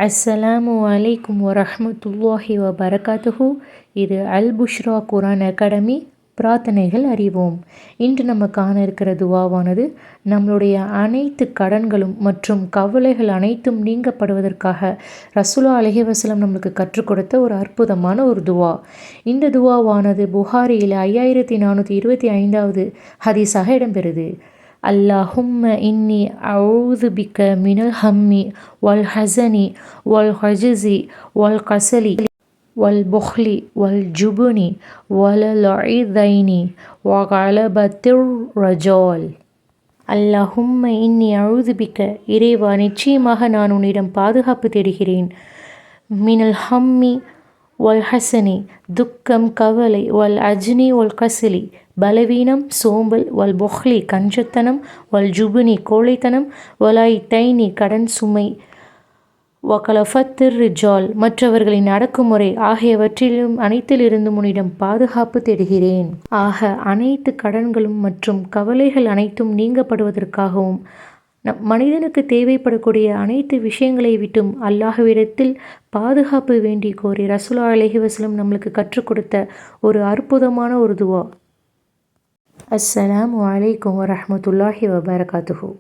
அஸ்ஸலாமு அலைக்கும் வரஹ்மத்துல்லாஹி வபரகாத்துஹு. இது அல் புஷ்ரா குரான் அகாடமி. பிரார்த்தனைகள் அறிவோம். இன்று நம்ம காண இருக்கிற துவாவானது நம்மளுடைய அனைத்து கடன்களும் மற்றும் கவலைகள் அனைத்தும் நீங்கப்படுவதற்காக ரசூலுல்லாஹி அலைஹி வஸல்லம் நம்மளுக்கு கற்றுக் கொடுத்த ஒரு அற்புதமான ஒரு துவா. இந்த துவாவானது புகாரியில் 5425வது ஹதீஸாக இடம்பெறுது. அல்லாஹும்ம இன்னி அஊது பிக்க மினல் ஹம்மி வல் ஹஸனி வல் ஹஜ்ஸி வல் கஸலி வல் புஹ்லி வல் ஜுபுனி வலல் இதைனி வகலபத்திர் ரஜால். அல்லாஹும்ம இன்னி அஊது பிக்க, இறைவா நிச்சயமாக நான் உன்னிடம் பாதுகாப்பு தேடுகிறேன். மினல் ஹம்மி வல் ஹஸனி, துக்கம் கவலை, வல் அஜ்னி வல் கஸலி, பலவீனம் சோம்பல், வல் புஹ்லி கஞ்சத்தனம், வல் ஜுபுனி கோழைத்தனம், வலாய் தைனி கடன் சுமை, வகலஃபத்திர் ரிஜால் மற்றவர்களின் அடக்குமுறை ஆகியவற்றிலும் அனைத்திலிருந்தும் உன்னிடம் பாதுகாப்பு தேடுகிறேன். ஆக அனைத்து கடன்களும் மற்றும் கவலைகள் அனைத்தும் நீங்கப்படுவதற்காகவும் மனிதனுக்கு தேவைப்படக்கூடிய அனைத்து விஷயங்களை விட்டும் அல்லாஹ்விடத்தில் பாதுகாப்பு வேண்டி கோரி ரசூலுல்லாஹி அலைஹி வஸல்லம் நம்மளுக்கு கற்றுக் கொடுத்த ஒரு அற்புதமான ஒரு துவா. அஸ்ஸலாமு அலைக்கும் வரஹ்மத்துல்லாஹி வபரகாத்துஹு.